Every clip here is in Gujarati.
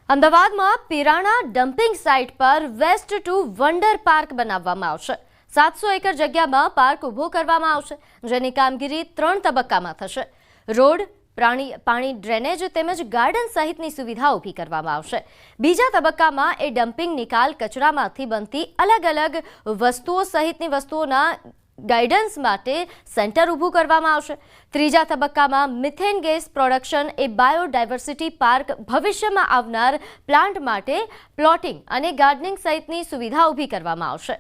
અમદાવાદમાં પિરાણા ડમ્પિંગ સાઇટ પર વેસ્ટ ટુ વન્ડર પાર્ક બનાવવામાં આવશે। 700 એકર જગ્યામાં પાર્ક ઊભો કરવામાં આવશે, જેની કામગીરી 3 તબક્કામાં થશે। રોડ, પાણી ડ્રેનેજ તેમજ ગાર્ડન સહિતની સુવિધા ઊભી કરવામાં આવશે। બીજા તબક્કામાં એ ડમ્પિંગ નિકાલ કચરામાંથી બનતી અલગ-અલગ વસ્તુઓ સહિતની વસ્તુઓના ગાइडेंस માટે સેન્ટર ઊભું કરવામાં આવશે। ત્રીજા તબક્કામાં મિથેન ગેસ પ્રોડક્શન એ બાયોડાયવર્સિટી પાર્ક ભવિષ્યમાં આવનાર પ્લાન્ટ માટે પ્લોટિંગ અને ગાર્ડનિંગ સહિતની સુવિધા ઊભી કરવામાં આવશે।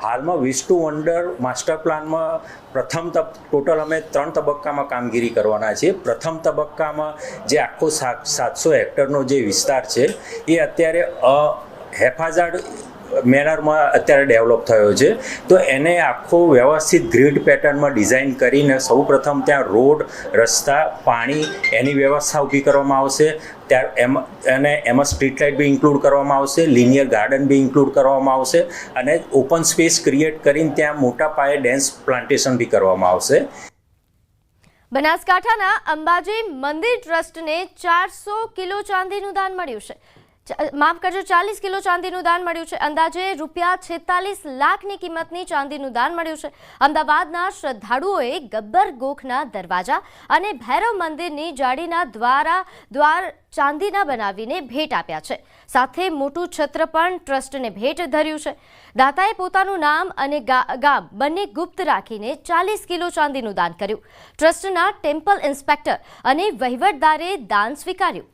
હાલમાં વિશ ટુ વન્ડર માસ્ટર પ્લાનમાં પ્રથમ ટોટલ અમે 3 તબક્કામાં કામગીરી કરવાના છે। પ્રથમ તબક્કામાં જે આખો 700 હેક્ટરનો જે વિસ્તાર છે એ અત્યારે હેફાઝાર્ડ મેનરમાં અત્યારે ડેવલપ થયો છે, તો એને આખો વ્યવસ્થિત ગ્રીડ પેટર્નમાં ડિઝાઇન કરીને સૌપ્રથમ ત્યાં રોડ, રસ્તા, પાણી એની વ્યવસ્થા ઊભી કરવામાં આવશે। એમાં સ્ટ્રીટ લાઇટ બી ઇન્ક્લુડ કરવામાં આવશે, લિનિયર ગાર્ડન બી ઇન્ક્લુડ કરવામાં આવશે અને ઓપન સ્પેસ ક્રિએટ કરીને ત્યાં મોટા પાયે ડેન્સ પ્લાન્ટેશન બી કરવામાં આવશે। બનાસકાંઠાના અંબાજી મંદિર ટ્રસ્ટને 400 કિલો ચાંદીનું દાન મળ્યું છે। માફ કરજો, 40 કિલો ચાંદીનું દાન મળ્યું છે। અંદાજે રૂપિયા 46 લાખની કિંમતની ચાંદીનું દાન મળ્યું છે। અમદાવાદના શ્રદ્ધાળુઓએ ગબ્બર ગોખના દરવાજા અને ભૈરવ મંદિરની જાળીના દ્વાર ચાંદીના બનાવીને ભેટ આપ્યા છે। સાથે મોટું છત્ર પણ ટ્રસ્ટને ભેટ ધર્યું છે। દાતાએ પોતાનું નામ અને ગામ બંને ગુપ્ત રાખીને 40 કિલો ચાંદીનું દાન કર્યું। ટ્રસ્ટના ટેમ્પલ ઇન્સ્પેક્ટર અને વહીવટદારે દાન સ્વીકાર્યું।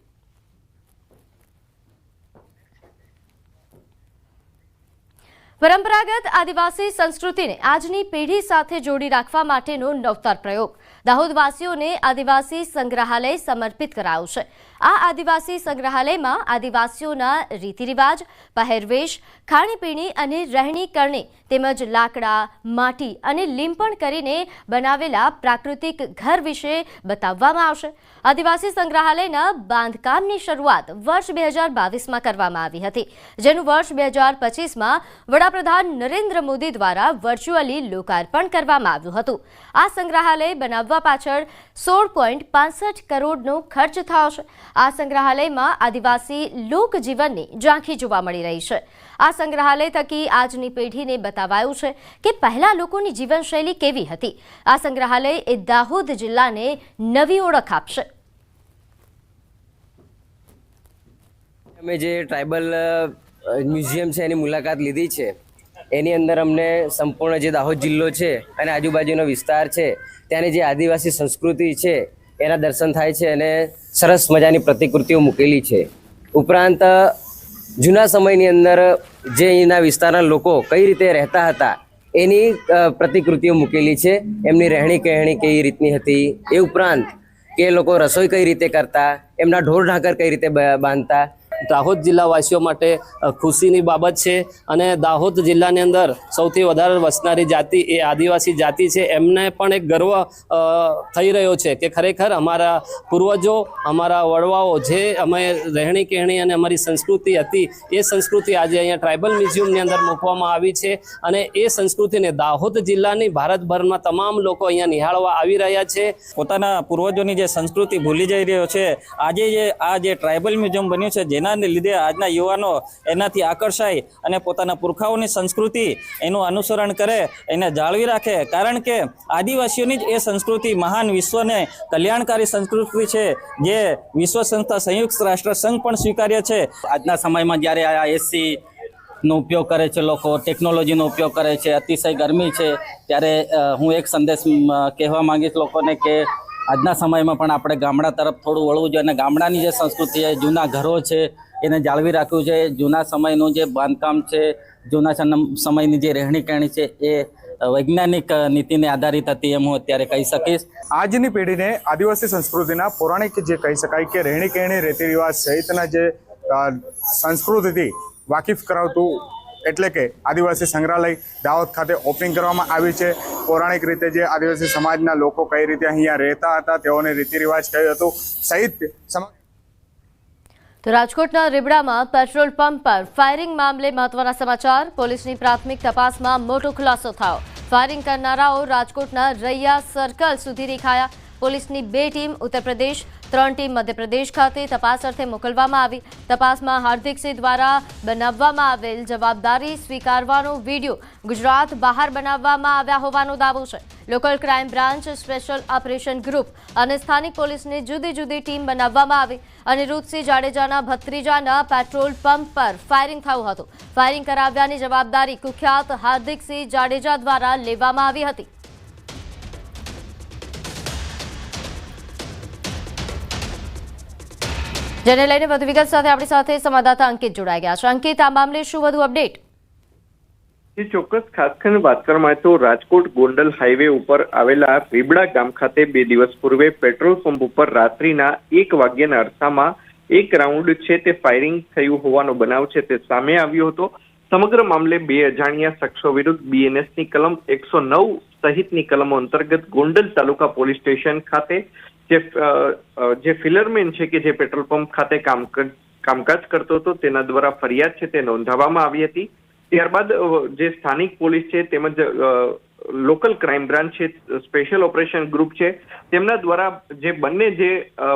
પરંપરાગત આદિવાસી સંસ્કૃતિને આજની પેઢી સાથે જોડી રાખવા માટેનો નવતર પ્રયોગ દાહોદવાસીઓને આદિવાસી સંગ્રહાલય સમર્પિત કરાયું છે। આ આદિવાસી સંગ્રહાલયમાં આદિવાસીઓના રીતિરિવાજ, પહેરવેશ, ખાણીપીણી અને રહેણી કરણી તેમજ લાકડા, માટી અને લીંપણ કરીને બનાવેલા પ્રાકૃતિક ઘર વિશે બતાવવામાં આવશે। આદિવાસી સંગ્રહાલયના બાંધકામની શરૂઆત વર્ષ 2022માં કરવામાં આવી હતી, જેનું વર્ષ 2025માં વડાપ્રધાન નરેન્દ્ર મોદી દ્વારા વર્ચ્યુઅલી લોકાર્પણ કરવામાં આવ્યું હતું। આ સંગ્રહાલય બનાવવા પાછળ 16.65 કરોડનો ખર્ચ થયો છે। આ સંગ્રહાલયમાં આદિવાસી લોકજીવનની ઝાંખી જોવા મળી રહી છે। આ સંગ્રહાલય થકી આજની પેઢીને બતાવાયું છે કે પહેલા લોકોની જીવનશૈલી કેવી હતી। આ સંગ્રહાલય એ દાહોદ જિલ્લાને નવી ઓળખ આપશે। અમે જે ટ્રાઇબલ મ્યુઝિયમ છે એની મુલાકાત લીધી છે, એની અંદર અમને સંપૂર્ણ જે દાહોદ જિલ્લો છે અને આજુબાજુનો વિસ્તાર છે ત્યાંની જે આદિવાસી સંસ્કૃતિ છે એના દર્શન થાય છે અને સરસ મજાની પ્રતિકૃતિઓ મૂકેલી છે। ઉપરાંત જૂના સમયની અંદર જે અહીંના વિસ્તારના લોકો કઈ રીતે રહેતા હતા એની પ્રતિકૃતિઓ મૂકેલી છે। એમની રહેણી કહેણી કઈ રીતની હતી, એ ઉપરાંત કે લોકો રસોઈ કઈ રીતે કરતા, એમના ઢોર ઢાંકર કઈ રીતે બાંધતા। દાહોદ જિલ્લાવાસીઓ માટે ખુશીની બાબત છે અને દાહોદ જિલ્લાની અંદર સૌથી વધારે વસનારી જાતિ એ આદિવાસી જાતિ છે। એમને પણ એક ગર્વ થઈ રહ્યો છે કે ખરેખર અમારા પૂર્વજો, અમારા વડવાઓ જે અમે રહેણી કહેણી અને અમારી સંસ્કૃતિ હતી એ સંસ્કૃતિ આજે અહીંયા ટ્રાઇબલ મ્યુઝિયમની અંદર મૂકવામાં આવી છે અને એ સંસ્કૃતિને દાહોદ જિલ્લાની ભારતભરમાં તમામ લોકો અહીંયા નિહાળવા આવી રહ્યા છે। પોતાના પૂર્વજોની જે સંસ્કૃતિ ભૂલી જઈ રહ્યો છે, આજે આ જે ટ્રાઇબલ મ્યુઝિયમ બન્યું છે જેના લીધે આજના યુવાનો એનાથી આકર્ષાય અને પોતાના પુરખાઓની સંસ્કૃતિ એનું અનુસરણ કરે, એને જાળવી રાખે, કારણ કે આદિવાસીઓની જ એ સંસ્કૃતિ મહાન વિશ્વને કલ્યાણકારી સંસ્કૃતિ છે જે વિશ્વ સંસ્થા સંયુક્ત રાષ્ટ્ર સંઘ પણ સ્વીકાર્ય છે। આજના સમયમાં જ્યારે આ એસી નો ઉપયોગ કરે છે, લોકો ટેકનોલોજીનો ઉપયોગ કરે છે, અતિશય ગરમી છે, ત્યારે હું એક સંદેશ કહેવા માંગીશ લોકોને કે આજના સમયમાં પણ આપણે ગામડા તરફ થોડું વળવું જોઈએ અને ગામડાની જે સંસ્કૃતિ છે, જૂના ઘરો છે એને જાળવી રાખવું છે। જૂના સમયનું જે બાંધકામ છે, જૂના સમયની જે રહેણી કહેણી છે એ વૈજ્ઞાનિક નીતિને આધારિત હતી એમ હું અત્યારે કહી શકીશ। આજની પેઢીને આદિવાસી સંસ્કૃતિના પૌરાણિક જે કહી શકાય કે રહેણી કહેણી, રીતિ રિવાજ સહિતના જે સંસ્કૃતિથી વાકેફ કરાવતું એટલે કે આદિવાસી સંગ્રહાલય દાહોદ ખાતે ઓપનિંગ કરવામાં આવી છે। પૌરાણિક રીતે જે આદિવાસી સમાજના લોકો કઈ રીતે અહીંયા રહેતા હતા, તેઓને રીતિ રિવાજ કયું હતું સહિત। તો રાજકોટના રીબડામાં પેટ્રોલ પંપ પર ફાયરિંગ મામલે મહત્વના સમાચાર। પોલીસની પ્રાથમિક તપાસમાં મોટો ખુલાસો થયો। ફાયરિંગ કરનારાઓ રાજકોટના રૈયા સર્કલ સુધી દેખાયા। પોલીસની 2 ટીમ ઉત્તર પ્રદેશ, 3 ટીમ મધ્યપ્રદેશ ખાતે તપાસ અર્થે મોકલવામાં આવી. તપાસમાં હાર્દિકસિંહ દ્વારા બનાવવામાં આવેલ જવાબદારી સ્વીકારવાનો વિડીયો ગુજરાત બહાર બનાવવામાં આવ્યા હોવાનો દાવો છે. Local crime branch, special operation group અને સ્થાનિક પોલીસની જુદી જુદી ટીમ બનાવવામાં આવી. અનિરુદ્ધસિંહ જાડેજાના ભત્રીજાના પેટ્રોલ પંપ પર ફાયરિંગ થયું હતું. ફાયરિંગ કરાવ્યાની જવાબદારી કુખ્યાત હાર્દિકસિંહ જાડેજા દ્વારા લેવામાં આવી હતી. જેને લઈને વધુ વિગત સાથે આપણી સાથે સંવાદદાતા અંકિત જોડાઈ ગયા છે. અંકિત, આ મામલે શું વધુ અપડેટ? ચોક્કસ ખાસ કરીને વાત કરવામાં આવે તો રાજકોટ ગોંડલ હાઈવે ઉપર આવેલા રીબડા ગામ ખાતે 2 દિવસ પૂર્વે પેટ્રોલ પંપ ઉપર રાત્રિના 1 વાગ્યાના અરસામાં એક રાઉન્ડ છે તે ફાયરિંગ થયું હોવાનો બનાવ છે તે સામે આવ્યો હતો. સમગ્ર મામલે 2 અજાણ્યા શખ્સો વિરુદ્ધ બીએનએસની કલમ 109 સહિતની કલમો અંતર્ગત ગોંડલ તાલુકા પોલીસ સ્ટેશન ખાતે જે ફિલરમેન છે કે જે પેટ્રોલ પંપ ખાતે કામકાજ કરતો હતો તેના દ્વારા ફરિયાદ છે તે નોંધાવવામાં આવી હતી. ત્યારબાદ જે સ્થાનિક પોલીસ છે તેમજ લોકલ ક્રાઇમ બ્રાન્ચ છે, સ્પેશિયલ ઓપરેશન ગ્રુપ છે, તેમના દ્વારા જે બંને જે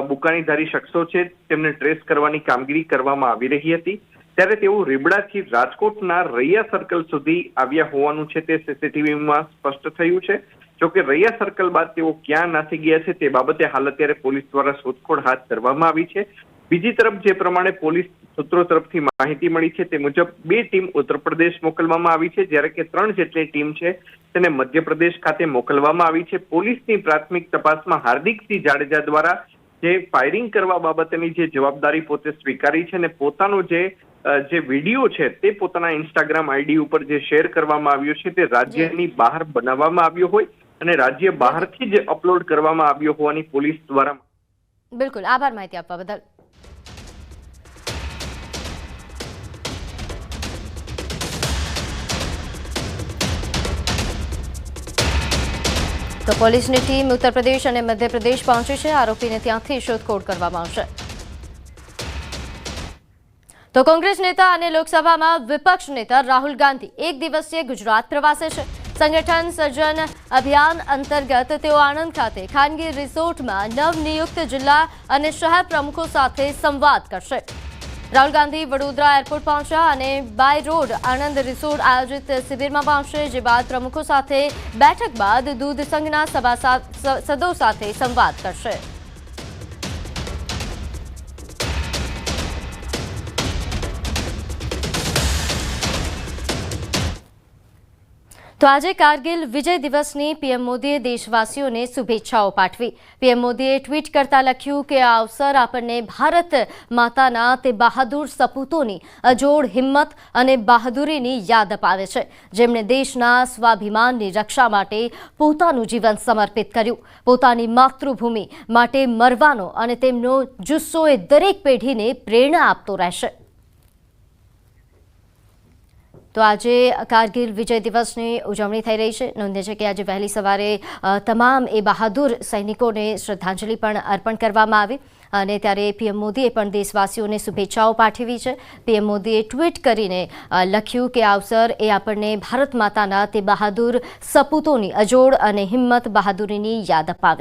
બુકાનીધારી શખ્સો છે તેમને ટ્રેસ કરવાની કામગીરી કરવામાં આવી રહી હતી. ત્યારે તેઓ રીબડાથી રાજકોટના રૈયા સર્કલ સુધી આવ્યા હોવાનું છે તે સીસીટીવીમાં સ્પષ્ટ થયું છે. જોકે રૈયા સર્કલ બાદ તેઓ ક્યાં નાસી ગયા છે તે બાબતે હાલ અત્યારે પોલીસ દ્વારા શોધખોળ હાથ ધરવામાં આવી છે. બીજી તરફ જે પ્રમાણે પોલીસ સૂત્રો તરફથી માહિતી મળી છે તે મુજબ 2 ટીમ ઉત્તર પ્રદેશ મોકલવામાં આવી છે, જ્યારે કે 3 જેટલી ટીમ છે તેને મધ્યપ્રદેશ ખાતે મોકલવામાં આવી છે. પોલીસની પ્રાથમિક તપાસમાં હાર્દિકસિંહ જાડેજા દ્વારા જે ફાયરિંગ કરવા બાબતની જે જવાબદારી પોતે સ્વીકારી છે અને પોતાનો જે વિડીયો છે તે પોતાના ઇન્સ્ટાગ્રામ આઈડી ઉપર જે શેર કરવામાં આવ્યો છે તે રાજ્યની બહાર બનાવવામાં આવ્યો હોય અને રાજ્ય બહારથી જ અપલોડ કરવામાં આવ્યો હોવાની પોલીસ દ્વારા. બિલકુલ, આભાર માહિતી આપવા બદલ. તો પોલીસની ટીમ ઉત્તર પ્રદેશ અને મધ્યપ્રદેશ પહોંચી છે. આરોપીને ત્યાંથી શોધખોળ કરવામાં આવશે. તો કોંગ્રેસ નેતા અને લોકસભામાં વિપક્ષ નેતા રાહુલ ગાંધી 1 દિવસીય ગુજરાત પ્રવાસે છે. સંગઠન સર્જન અભિયાન અંતર્ગત તેઓ આણંદ ખાતે ખાનગી રિસોર્ટમાં નવનિયુક્ત જિલ્લા અને શહેર પ્રમુખો સાથે સંવાદ કરશે. રાહુલ ગાંધી વડોદરા એરપોર્ટ પહોંચ્યા અને બાય રોડ આણંદ રિસોર્ટ આયોજિત શિબિરમાં પહોંચશે. જે બાદ પ્રમુખો સાથે બેઠક બાદ દૂધ સંઘના સભાસદો સાથે સંવાદ કરશે. તો આજે કારગિલ વિજય દિવસની પીએમ મોદીએ દેશવાસીઓને શુભેચ્છાઓ પાઠવી. પીએમ મોદીએ ટ્વીટ કરતા લખ્યું કે આ અવસર આપણને ભારત માતાના તે બહાદુર સપૂતોની અજોડ હિંમત અને બહાદુરીની યાદ અપાવે છે, જેમણે દેશના સ્વાભિમાનની રક્ષા માટે પોતાનું જીવન સમર્પિત કર્યું. પોતાની માતૃભૂમિ માટે મરવાનો અને તેમનો જુસ્સો એ દરેક પેઢીને પ્રેરણા આપતો રહેશે. તો આજે કારગિલ વિજય દિવસની ઉજવણી થઈ રહી છે. નોંધે છે કે આજે વહેલી સવારે તમામ એ બહાદુર સૈનિકોને શ્રદ્ધાંજલિ પણ અર્પણ કરવામાં આવી અને ત્યારે પીએમ મોદીએ પણ દેશવાસીઓને શુભેચ્છાઓ પાઠવી છે. પીએમ મોદીએ ટ્વીટ કરીને લખ્યું કે આ અવસર એ આપણને ભારત માતાના તે બહાદુર સપૂતોની અજોડ અને હિંમત બહાદુરીની યાદ અપાવે.